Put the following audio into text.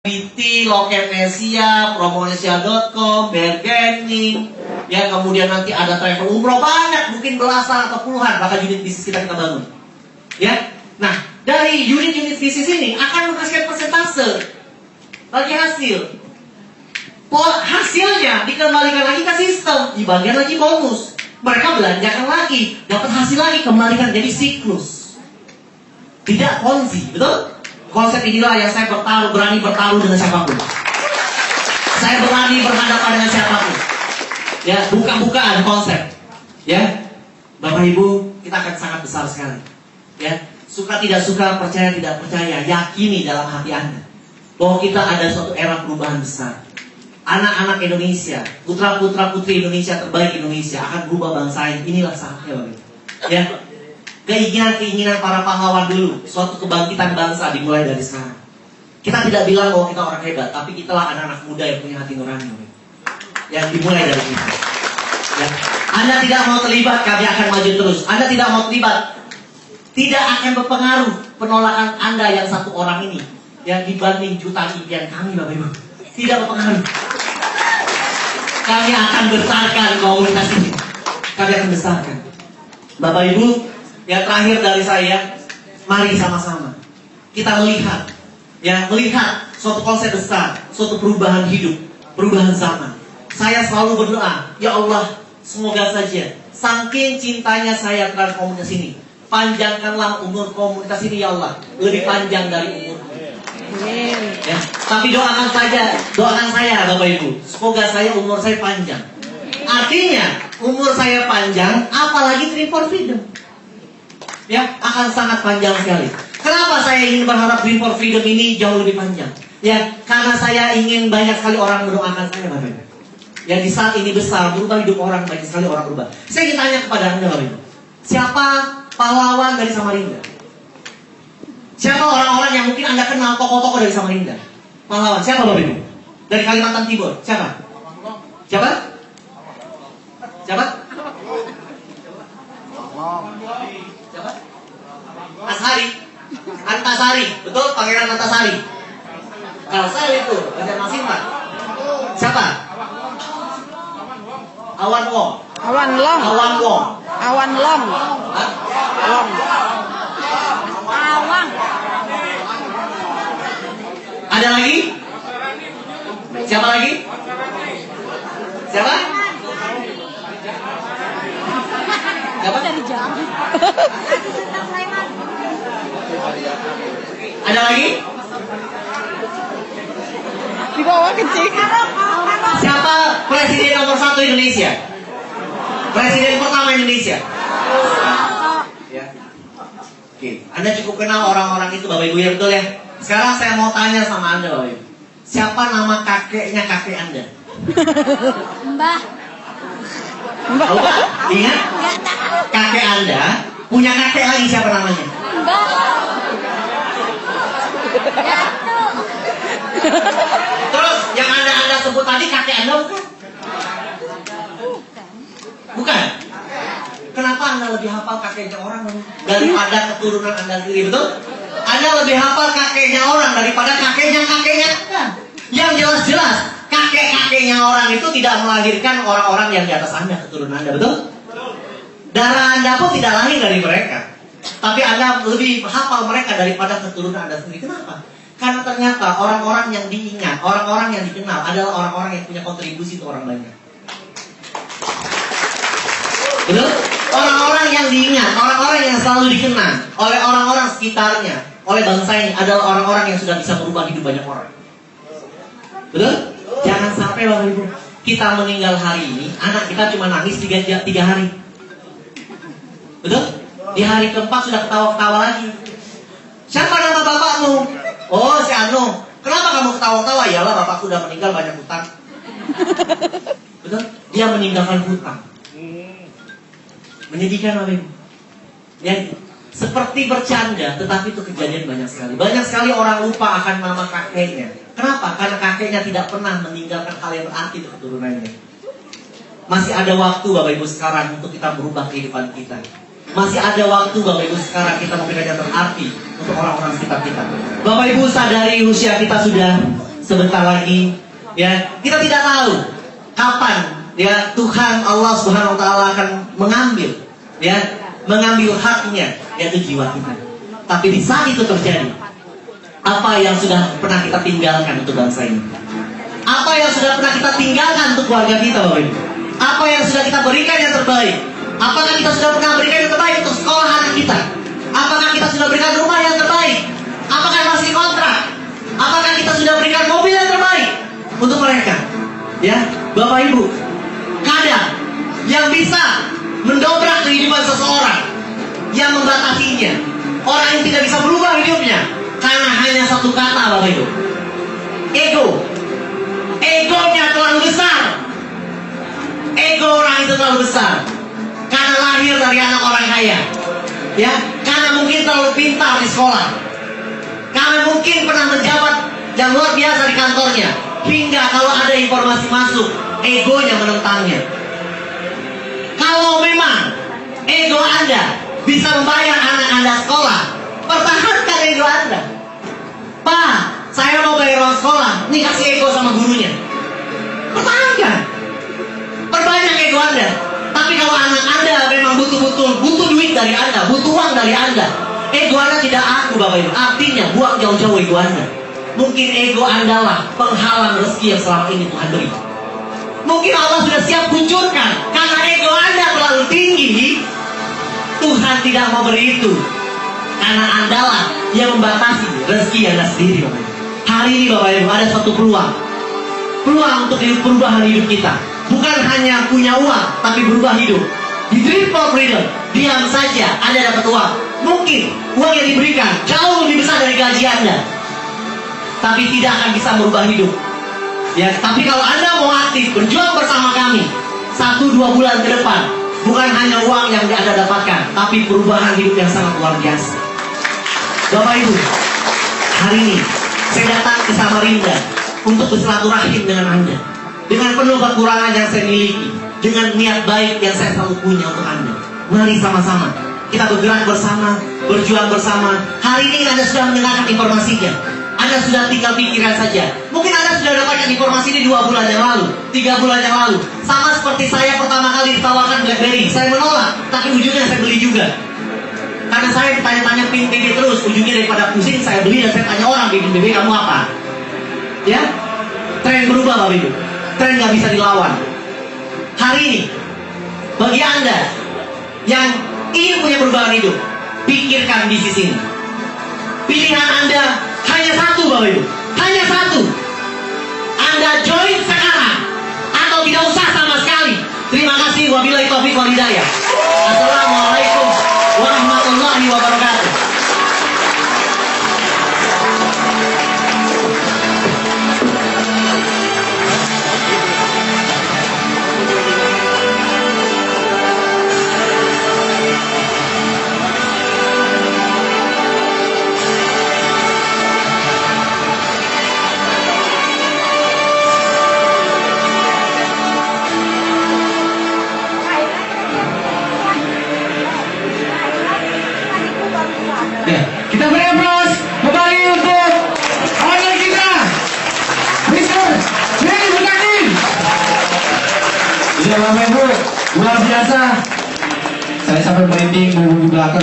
BT, Loketnesia, Promonesia.com, Bargaining, ya kemudian nanti ada travel umroh banyak, mungkin belasan atau puluhan bahkan unit bisnis kita bangun. Ya, nah dari unit-unit bisnis ini akan menghasilkan persentase bagi hasil. Hasilnya dikembalikan lagi ke sistem, dibagian lagi bonus. Mereka belanjakan lagi, dapat hasil lagi, kembalikan jadi siklus. Tidak ponzi, betul? Konsep inilah yang saya berani bertaruh dengan siapapun. Saya berani berhadapan dengan siapapun. Ya, buka-bukaan konsep. Ya, Bapak Ibu, kita akan sangat besar sekali. Ya, suka tidak suka, percaya tidak percaya, yakini dalam hati Anda bahwa kita ada suatu era perubahan besar. Anak-anak Indonesia, putra-putra putri Indonesia terbaik Indonesia akan berubah bangsa ini. Inilah saatnya, Bapak Ibu. Ya. Keinginan para pahlawan dulu, suatu kebangkitan bangsa dimulai dari sekarang. Kita tidak bilang bahwa kita orang hebat, tapi kita lah anak-anak muda yang punya hati nurani. Yang dimulai dari kita. Ya. Anda tidak mau terlibat, kami akan maju terus. Anda tidak mau terlibat, tidak akan berpengaruh penolakan Anda yang satu orang ini, yang dibanding jutaan impian kami, Bapak Ibu. Tidak berpengaruh. Kami akan besarkan komunitas ini. Kami akan besarkan. Bapak Ibu, yang terakhir dari saya, mari sama-sama kita melihat, melihat suatu konsep besar, suatu perubahan hidup, perubahan zaman. Saya selalu berdoa, ya Allah, semoga saja saking cintanya saya terhadap komunitas ini, panjangkanlah umur komunitas ini ya Allah, lebih panjang dari umur. Ya, tapi doakan saya Bapak Ibu, semoga umur saya panjang. Artinya umur saya panjang, apalagi Dream for Freedom. Ya, akan sangat panjang sekali. Kenapa saya ingin berharap Dream for Freedom ini jauh lebih panjang? Ya, karena saya ingin banyak sekali orang mendoakan saya, Bapak Ibu. Ya, di saat ini besar, berubah hidup orang, banyak sekali orang berubah. Saya ingin tanya kepada Anda, Bapak Ibu. Siapa pahlawan dari Samarinda? Siapa orang-orang yang mungkin Anda kenal, tokoh-tokoh dari Samarinda? Pahlawan, siapa Bapak Ibu? Dari Kalimantan Timur, siapa? Siapa? Siapa? Siapa? Asari, Antasari, betul? Pangeran Antasari. Kalau saya itu Banjarmasin, siapa? Awan Wong. Awan Long. Awan Wong. Awan Long. Hah? Long. Awang. Ada lagi? Siapa lagi? Siapa? Siapa? Dari jam. Ada lagi? Di bawah kecil. Siapa presiden nomor 1 Indonesia? Presiden pertama Indonesia? Ya. Oke, Anda cukup kenal orang-orang itu, Bapak Ibu, ya betul ya? Sekarang saya mau tanya sama Anda, Bapak Ibu. Siapa nama kakeknya kakek Anda? Mbah. Tahu Pak? Ingat? Enggak tahu. Kakek Anda punya kakek lagi, siapa namanya? Mbah. Terus yang Anda sebut tadi kakek Anda bukan? Bukan? Kenapa Anda lebih hafal kakeknya orang daripada keturunan Anda sendiri, betul? Anda lebih hafal kakeknya orang daripada kakeknya Anda. Yang jelas-jelas kakek-kakeknya orang itu tidak melahirkan orang-orang yang di atas Anda, keturunan Anda, betul? Darah Anda pun tidak lahir dari mereka. Tapi Anda lebih hafal mereka daripada keturunan Anda sendiri. Kenapa? Karena ternyata orang-orang yang diingat, orang-orang yang dikenal adalah orang-orang yang punya kontribusi untuk orang banyak. Betul? Orang-orang yang diingat, orang-orang yang selalu dikenal oleh orang-orang sekitarnya, oleh bangsa ini adalah orang-orang yang sudah bisa merubah hidup banyak orang. Betul? Jangan sampai Bapak Ibu, kita meninggal hari ini, anak kita cuma nangis 3 hari. Betul? Di hari keempat sudah ketawa-ketawa lagi. Siapa nama bapakmu? Oh, si Anu. Kenapa kamu ketawa-ketawa? Yalah, bapakku sudah meninggal, banyak hutang. Betul? Dia meninggalkan hutang. Menyedihkan, Bapak Ibu. Ya, seperti bercanda, tetapi itu kejadian banyak sekali. Banyak sekali orang lupa akan nama kakeknya. Kenapa? Karena kakeknya tidak pernah meninggalkan hal yang berarti untuk keturunannya. Masih ada waktu Bapak Ibu sekarang untuk kita berubah kehidupan kita. Masih ada waktu Bapak Ibu sekarang kita memberikan yang berarti untuk orang-orang sekitar kita. Bapak Ibu sadari usia kita sudah sebentar lagi. Ya, kita tidak tahu kapan ya Tuhan Allah Subhanahu wa taala akan mengambil haknya yaitu jiwa kita. Tapi di saat itu terjadi, apa yang sudah pernah kita tinggalkan untuk bangsa ini? Apa yang sudah pernah kita tinggalkan untuk keluarga kita, Bapak Ibu? Apa yang sudah kita berikan yang terbaik? Apakah kita sudah pernah berikan yang terbaik untuk sekolah anak kita? Apakah kita sudah berikan rumah yang terbaik? Apakah masih kontrak? Apakah kita sudah berikan mobil yang terbaik untuk mereka? Ya, Bapak Ibu, kadang yang bisa mendobrak kehidupan seseorang, yang membatasinya, orang yang tidak bisa berubah hidupnya karena hanya satu kata, Bapak Ibu, ego. Egonya terlalu besar. Ego orang itu terlalu besar karena lahir dari anak orang kaya, ya, karena mungkin terlalu pintar di sekolah, karena mungkin pernah menjabat yang luar biasa di kantornya, hingga kalau ada informasi masuk, egonya menentangnya. Kalau memang ego Anda bisa membayar anak Anda sekolah, pertahankan ego Anda. Pak, saya mau bayar uang sekolah, ini kasih ego sama gurunya. Pertahankan, perbanyak ego Anda. Tapi kalau anak Anda memang butuh duit dari Anda, butuh uang dari Anda, ego Anda tidak aku, Bapak Ibu. Artinya buang jauh-jauh ego Anda. Mungkin ego Anda lah penghalang rezeki yang selama ini Tuhan beri. Mungkin Allah sudah siap kucurkan karena ego Anda terlalu tinggi. Tuhan tidak mau beri itu karena Anda lah yang membatasi rezeki Anda sendiri, Bapak Ibu. Hari ini Bapak Ibu ada satu peluang untuk perubahan hidup kita. Bukan hanya punya uang, tapi berubah hidup. Di Dream for Freedom, diam saja Anda dapat uang. Mungkin uang yang diberikan jauh lebih besar dari gaji Anda, tapi tidak akan bisa merubah hidup. Ya, tapi kalau Anda mau aktif berjuang bersama kami 1-2 bulan ke depan, bukan hanya uang yang Anda dapatkan, tapi perubahan hidup yang sangat luar biasa. Bapak Ibu, hari ini saya datang ke Samarinda untuk bersilaturahim dengan Anda, dengan penuh kekurangan yang saya miliki, dengan niat baik yang saya selalu punya untuk Anda. Mari sama-sama kita bergerak bersama, berjuang bersama. Hari ini Anda sudah mendengarkan informasinya, Anda sudah tinggal pikiran saja. Mungkin Anda sudah dapatkan informasi ini 2 bulan yang lalu, 3 bulan yang lalu. Sama seperti saya pertama kali ditawarkan BlackBerry, saya menolak, tapi ujungnya saya beli juga. Karena saya ditanya-tanya pin BB terus, ujungnya daripada pusing saya beli dan saya tanya orang, pin BB kamu apa? Ya, tren berubah, Bapak Ibu. Tren gak bisa dilawan. Hari ini, bagi Anda yang ingin punya perubahan hidup, pikirkan di sini. Pilihan Anda hanya satu, Bapak Ibu. Hanya satu. Anda join sekarang atau tidak usah sama sekali. Terima kasih. Wabillahi taufiq wal hidayah. Assalamualaikum warahmatullahi wabarakatuh. Ya, kita beri aplaus kembali untuk owner kita, Mr. Jerry Butakin. Ya, Bapak Ibu, luar biasa. Saya sampai merinding di belakang.